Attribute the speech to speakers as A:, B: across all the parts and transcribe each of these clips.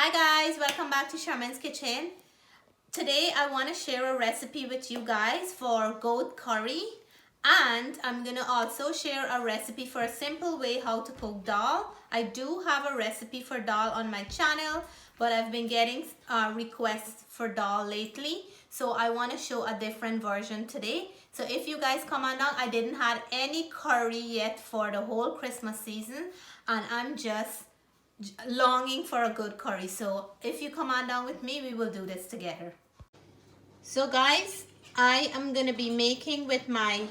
A: Hi guys, welcome back to Charmaine's Kitchen. Today I want to share a recipe with you guys for goat curry, and I'm gonna also share a recipe for a simple way how to cook dal. I do have a recipe for dal on my channel, but I've been getting requests for dal lately, so I want to show a different version today. So if you guys come on down, I didn't have any curry yet for the whole Christmas season, and I'm just longing for a good curry. So if you come on down with me, we will do this together. So guys, I am gonna be making with my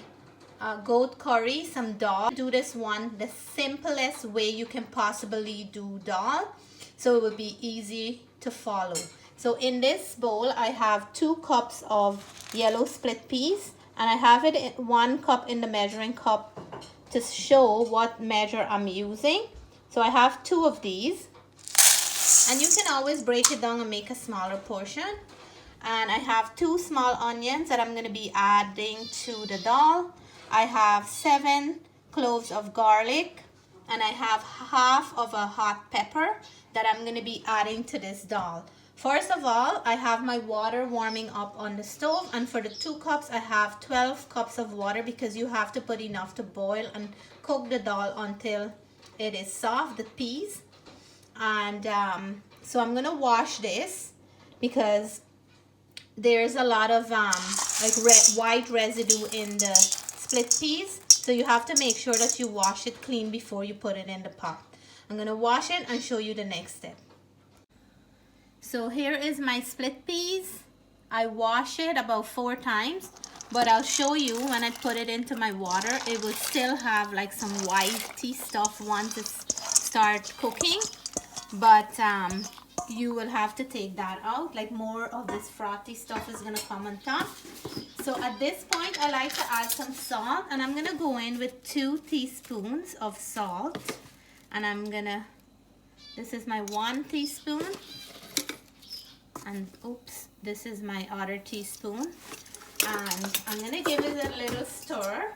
A: goat curry some dal. Do this one the simplest way you can possibly do dal, so it will be easy to follow. So in this bowl I have 2 cups of yellow split peas, and I have it in 1 cup in the measuring cup to show what measure I'm using. So I have 2 of these, and you can always break it down and make a smaller portion. And I have 2 small onions that I'm going to be adding to the dal. I have 7 cloves of garlic, and I have half of a hot pepper that I'm going to be adding to this dal. First of all, I have my water warming up on the stove, and for the 2 cups I have 12 cups of water, because you have to put enough to boil and cook the dal until it is soft, the peas. And so I'm gonna wash this because there's a lot of white residue in the split peas, so you have to make sure that you wash it clean before you put it in the pot. I'm gonna wash it and show you the next step. So here is my split peas. I wash it about 4 times, but I'll show you when I put it into my water, it will still have like some whitey stuff once it starts cooking, but you will have to take that out. Like more of this frothy stuff is gonna come on top. So at this point I like to add some salt, and I'm gonna go in with 2 teaspoons of salt, and this is my 1 teaspoon, and oops, this is my other teaspoon. And I'm going to give it a little stir,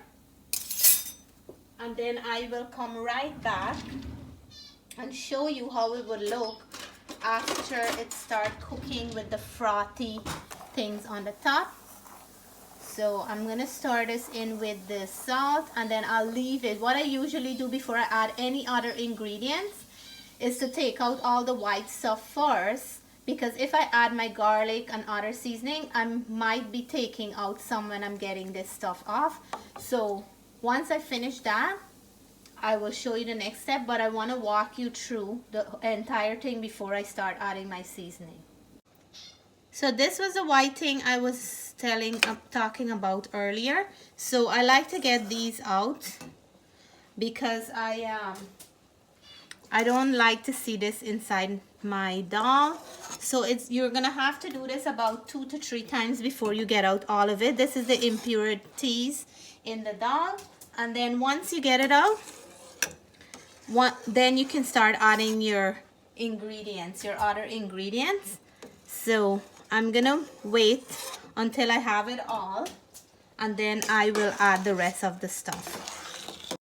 A: and then I will come right back and show you how it would look after it starts cooking with the frothy things on the top. So I'm going to stir this in with the salt, and then I'll leave it. What I usually do before I add any other ingredients is to take out all the white stuff first, because if I add my garlic and other seasoning, I might be taking out some when I'm getting this stuff off. So once I finish that, I will show you the next step, but I want to walk you through the entire thing before I start adding my seasoning. So this was the white thing I was talking about earlier. So I like to get these out because I don't like to see this inside my dal. So you're gonna have to do this about 2 to 3 times before you get out all of it. This is the impurities in the dal, and then once you get it out, then you can start adding your ingredients, your other ingredients. So I'm gonna wait until I have it all, and then I will add the rest of the stuff.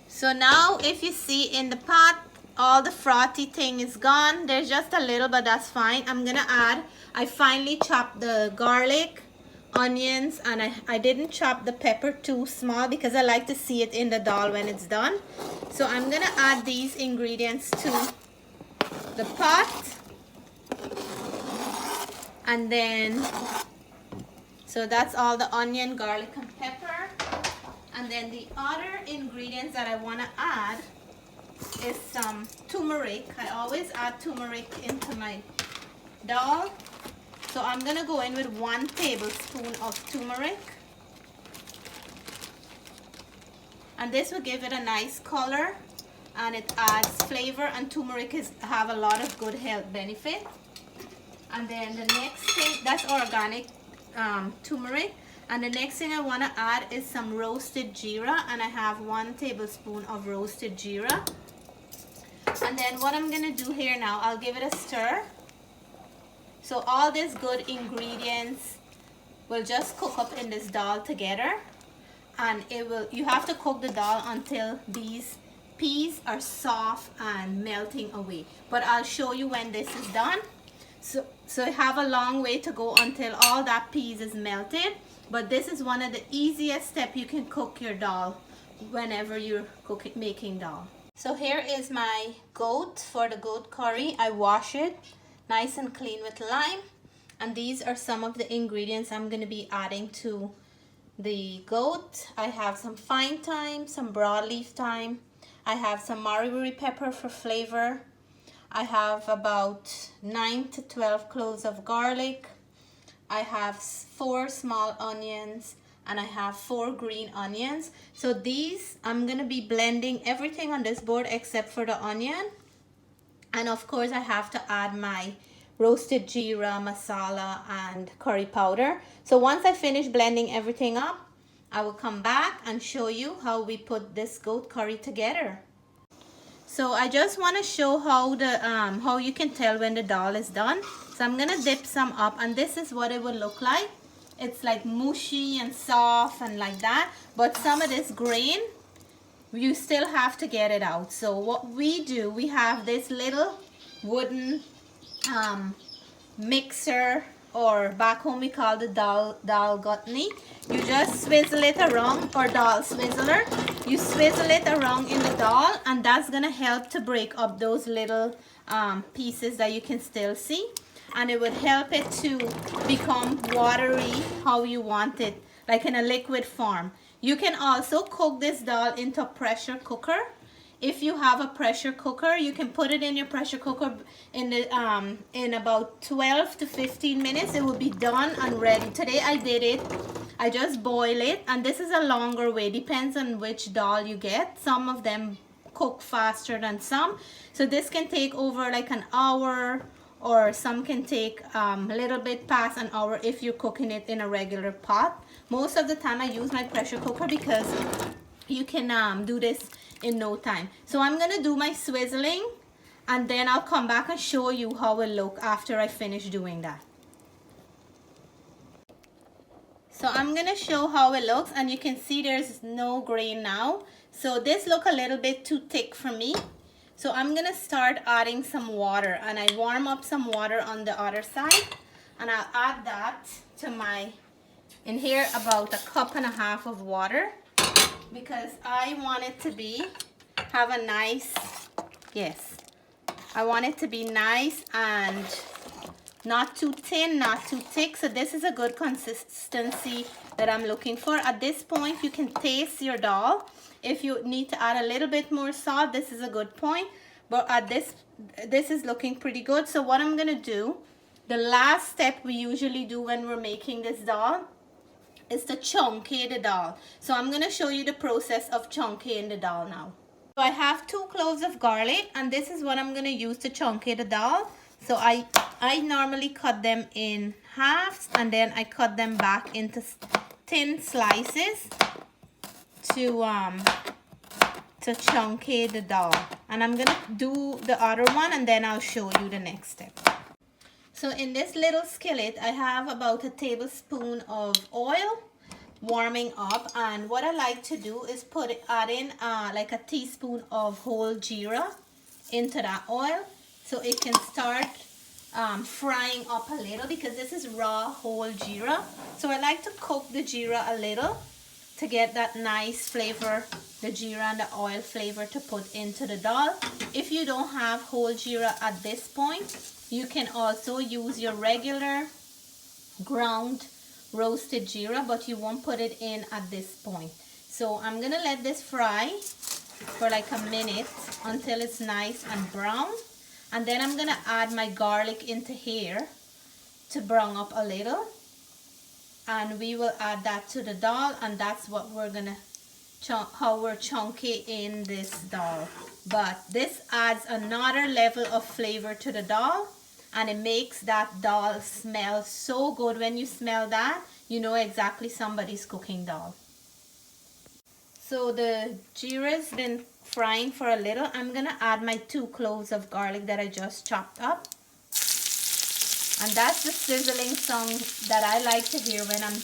A: So now if you see in the pot, all the frothy thing is gone. There's just a little, but that's fine. I'm gonna add, I finally chopped the garlic, onions, and I didn't chop the pepper too small because I like to see it in the dal when it's done. So I'm gonna add these ingredients to the pot, and then so that's all the onion, garlic, and pepper. And then the other ingredients that I want to add is some turmeric. I always add turmeric into my dal. So I'm going to go in with 1 tablespoon of turmeric. And this will give it a nice color, and it adds flavor, and turmeric have a lot of good health benefit. And then the next thing, that's organic turmeric. And the next thing I want to add is some roasted geera, and I have 1 tablespoon of roasted geera. And then what I'm going to do here now, I'll give it a stir. So all these good ingredients will just cook up in this dal together, and you have to cook the dal until these peas are soft and melting away. But I'll show you when this is done. So you have a long way to go until all that peas is melted. But this is one of the easiest steps you can cook your dal whenever you're making dal. So here is my goat for the goat curry. I wash it nice and clean with lime. And these are some of the ingredients I'm going to be adding to the goat. I have some fine thyme, some broadleaf thyme. I have some wirrie pepper for flavor. I have about 9 to 12 cloves of garlic. I have 4 small onions, and I have 4 green onions. So these, I'm going to be blending everything on this board except for the onion. And of course I have to add my roasted geera, masala, and curry powder. So once I finish blending everything up, I will come back and show you how we put this goat curry together. So I just want to show how you can tell when the dal is done. So I'm gonna dip some up, and this is what it would look like. It's like mushy and soft and like that, but some of this grain, you still have to get it out. So what we do, we have this little wooden mixer, or back home we call the dal gutney. You just swizzle it around, or dal swizzler. You swizzle it around in the dal, and that's gonna help to break up those little pieces that you can still see, and it would help it to become watery how you want it, like in a liquid form. You can also cook this dal into a pressure cooker. If you have a pressure cooker, you can put it in your pressure cooker in about 12 to 15 minutes. It will be done and ready. Today I did it. I just boil it, and this is a longer way. Depends on which dal you get. Some of them cook faster than some. So this can take over like an hour, or some can take a little bit past an hour if you're cooking it in a regular pot. Most of the time I use my pressure cooker because you can do this in no time. So I'm gonna do my swizzling, and then I'll come back and show you how it look after I finish doing that. So I'm gonna show how it looks, and you can see there's no grain now. So this look a little bit too thick for me. So I'm gonna start adding some water, and I warm up some water on the other side, and I'll add that to in here about 1.5 cups of water, because I want it to have a nice, I want it to be nice and not too thin, not too thick. So this is a good consistency that I'm looking for. At this point, you can taste your dal. If you need to add a little bit more salt, this is a good point. But at this is looking pretty good. So what I'm gonna do, the last step we usually do when we're making this dal is to chunky the dal. So I'm gonna show you the process of chunkying the dal now. So I have 2 cloves of garlic, and this is what I'm gonna use to chunky the dal. So I normally cut them in halves, and then I cut them back into thin slices to chunky the dal. And I'm gonna do the other one, and then I'll show you the next step. So in this little skillet, I have about 1 tablespoon of oil warming up, and what I like to do is add in like 1 teaspoon of whole geera into that oil, so it can start frying up a little, because this is raw whole geera. So I like to cook the geera a little to get that nice flavor, the geera and the oil flavor to put into the dal. If you don't have whole geera at this point, you can also use your regular ground roasted geera, but you won't put it in at this point. So I'm gonna let this fry for like a minute until it's nice and brown, and then I'm gonna add my garlic into here to brown up a little, and we will add that to the dal, and that's what we're gonna how we're chunky in this dal. But this adds another level of flavor to the dal, and it makes that dal smell so good. When you smell that, you know exactly somebody's cooking dal. So the jeera's been frying for a little. I'm gonna add my 2 cloves of garlic that I just chopped up. And that's the sizzling sound that I like to hear when I'm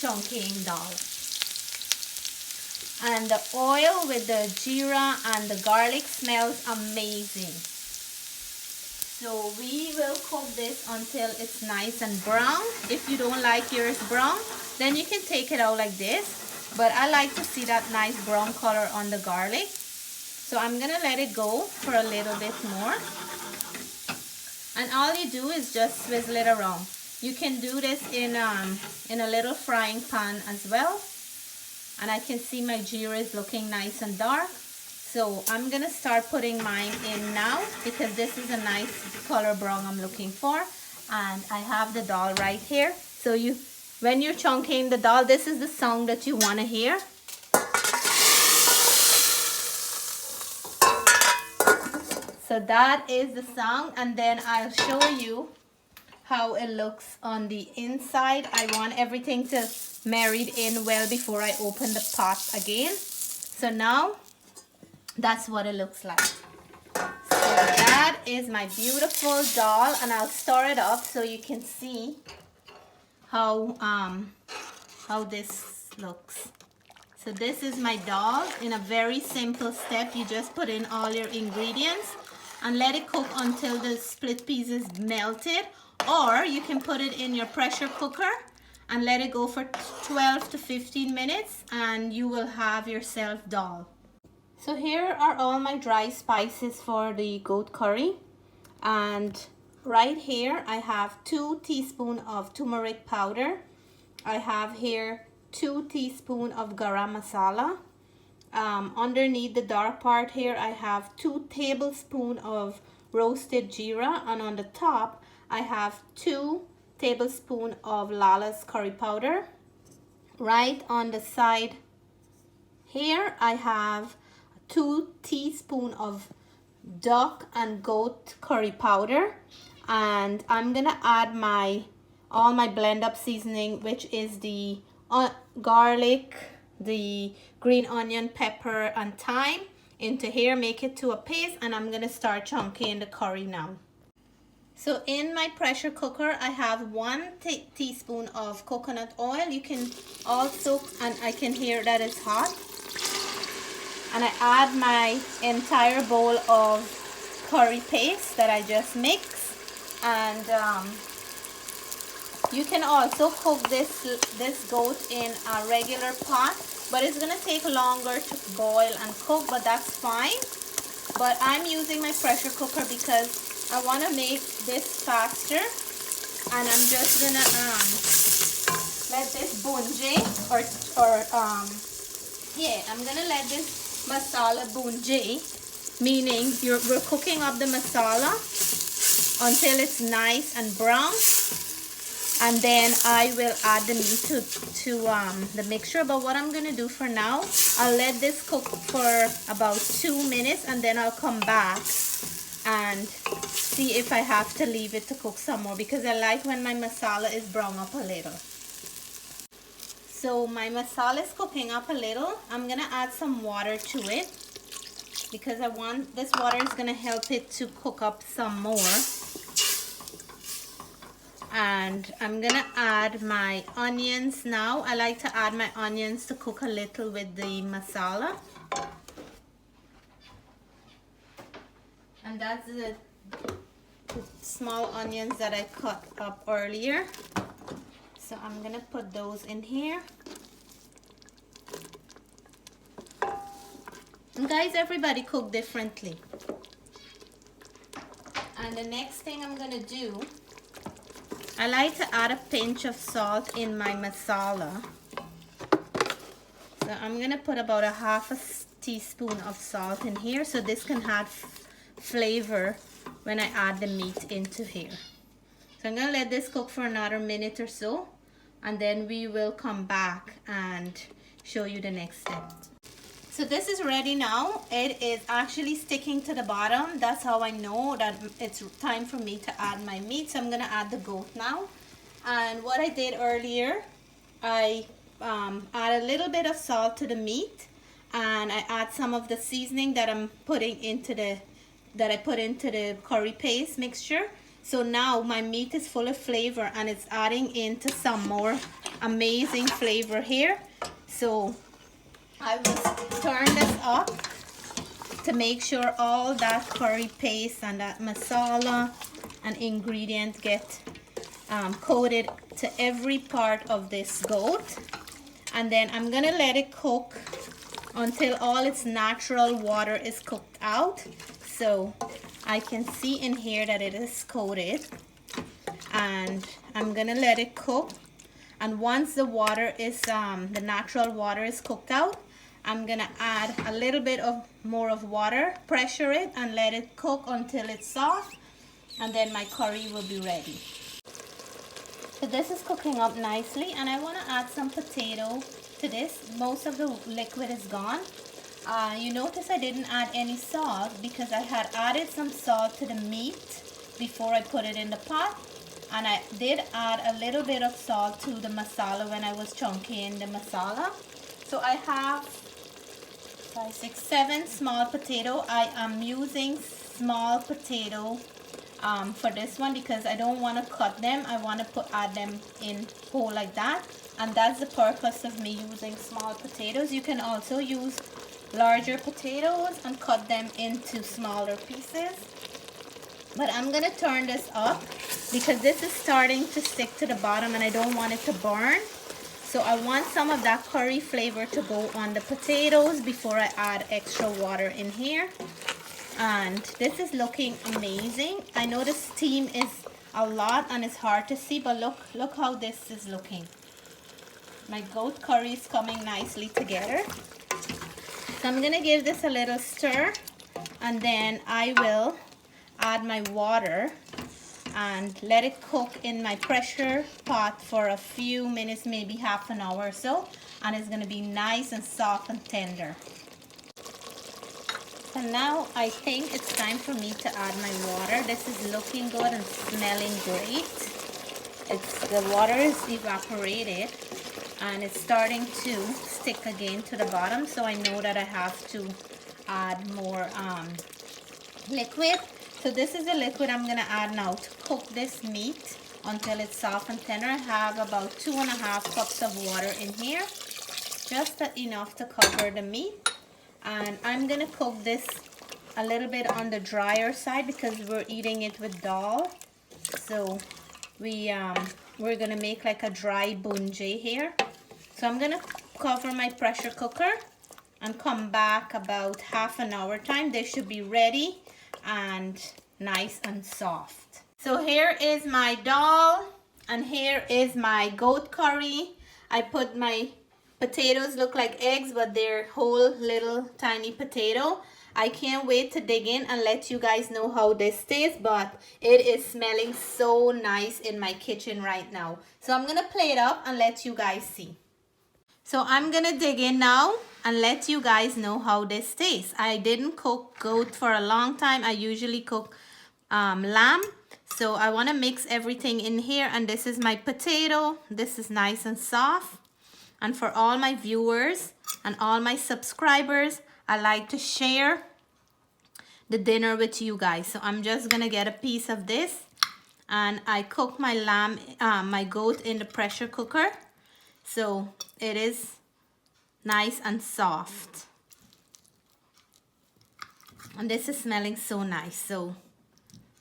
A: chunking dal. And the oil with the jeera and the garlic smells amazing. So we will cook this until it's nice and brown. If you don't like yours brown, then you can take it out like this. But I like to see that nice brown color on the garlic. So I'm gonna let it go for a little bit more. And all you do is just swizzle it around. You can do this in a little frying pan as well. And I can see my jeera is looking nice and dark. So I'm gonna start putting mine in now because this is a nice color brown I'm looking for. And I have the dal right here. So when you're chunking the dal, this is the sound that you wanna hear. So that is the sound, and then I'll show you how it looks on the inside. I want everything to marry in well before I open the pot again. So now that's what it looks like. So that is my beautiful dal, and I'll stir it up so you can see how this looks. So this is my dal in a very simple step. You just put in all your ingredients and let it cook until the split peas is melted, or you can put it in your pressure cooker and let it go for 12 to 15 minutes and you will have yourself dal. So here are all my dry spices for the goat curry, and right here I have 2 teaspoons of turmeric powder. I have here 2 teaspoons of gara masala. Underneath the dark part here I have 2 tablespoons of roasted jeera, and on the top I have 2 tablespoons of Lala's curry powder. Right on the side here I have 2 teaspoons of duck and goat curry powder, and I'm gonna add all my blend up seasoning, which is the garlic, the green onion, pepper and thyme into here, make it to a paste, and I'm gonna start chunking the curry now. So in my pressure cooker I have 1 teaspoon of coconut oil. You can also, and I can hear that it's hot, and I add my entire bowl of curry paste that I just mixed. And you can also cook this goat in a regular pot, but it's gonna take longer to boil and cook, but that's fine. But I'm using my pressure cooker because I want to make this faster, and I'm just gonna let this bunje I'm gonna let this masala bunje, meaning we're cooking up the masala until it's nice and brown, and then I will add the meat to the mixture. But what I'm gonna do for now, I'll let this cook for about 2 minutes, and then I'll come back and see if I have to leave it to cook some more, because I like when my masala is brown up a little. So my masala is cooking up a little. I'm gonna add some water to it because I want this water is gonna help it to cook up some more. And I'm gonna add my onions now. I like to add my onions to cook a little with the masala. And that's the small onions that I cut up earlier. So I'm gonna put those in here. And guys, everybody cook differently. And the next thing I'm gonna do, I like to add a pinch of salt in my masala. So I'm gonna put about a half a teaspoon of salt in here, so this can have flavor when I add the meat into here. So I'm gonna let this cook for another minute or so, and then we will come back and show you the next step. So this is ready now. It is actually sticking to the bottom. That's how I know that it's time for me to add my meat. So I'm gonna add the goat now. And what I did earlier, I add a little bit of salt to the meat, and I add some of the seasoning that I'm putting into that I put into the curry paste mixture. So now my meat is full of flavor, and it's adding into some more amazing flavor here. So I will turn this up to make sure all that curry paste and that masala and ingredient get coated to every part of this goat. And then I'm gonna let it cook until all its natural water is cooked out. So I can see in here that it is coated, and I'm gonna let it cook. And once the water is the natural water is cooked out, I'm gonna add a little bit of more of water, pressure it, and let it cook until it's soft, and then my curry will be ready. So this is cooking up nicely, and I want to add some potato to this. Most of the liquid is gone. You notice I didn't add any salt because I had added some salt to the meat before I put it in the pot, and I did add a little bit of salt to the masala when I was chunking the masala. So I have 5, 6, 7 small potato. I am using small potato for this one because I don't want to cut them. I want to add them in whole like that, and that's the purpose of me using small potatoes. You can also use larger potatoes and cut them into smaller pieces, but I'm gonna turn this up because this is starting to stick to the bottom and I don't want it to burn. So I want some of that curry flavor to go on the potatoes before I add extra water in here. And this is looking amazing. I know the steam is a lot and it's hard to see, but look how this is looking. My goat curry is coming nicely together. So I'm gonna give this a little stir, and then I will add my water and let it cook in my pressure pot for a few minutes, maybe half an hour or so, and it's gonna be nice and soft and tender. So now I think it's time for me to add my water. This is looking good and smelling great. The water is evaporated and it's starting to stick again to the bottom, so I know that I have to add more liquid. So this is the liquid I'm gonna add now to cook this meat until it's soft and tender. I have about 2.5 cups of water in here, just enough to cover the meat. And I'm gonna cook this a little bit on the drier side because we're eating it with dal. So we're gonna make like a dry bunje here. So I'm gonna cover my pressure cooker and come back about half an hour time. They should be ready and nice and soft. So here is my dal and here is my goat curry. I put my potatoes, look like eggs, but they're whole little tiny potato. I can't wait to dig in and let you guys know how this tastes, but it is smelling so nice in my kitchen right now. So I'm gonna plate it up and let you guys see. So I'm gonna dig in now and let you guys know how this tastes. I didn't cook goat for a long time. I usually cook lamb. So I wanna mix everything in here, and this is my potato. This is nice and soft. And for all my viewers and all my subscribers, I like to share the dinner with you guys. So I'm just gonna get a piece of this, and I cook my lamb, my goat in the pressure cooker. So it is nice and soft. And this is smelling so nice. So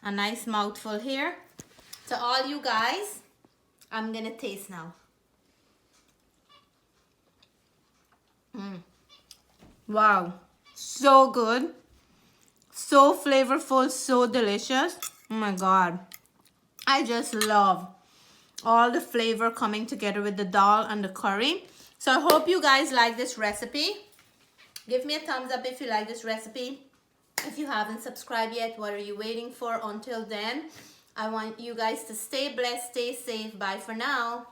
A: a nice mouthful here. To all you guys, I'm gonna taste now. Wow, so good, so flavorful, so delicious. Oh my god, I just love all the flavor coming together with the dal and the curry. So I hope you guys like this recipe. Give me a thumbs up if you like this recipe. If you haven't subscribed yet, what are you waiting for? Until then, I want you guys to stay blessed, stay safe. Bye for now.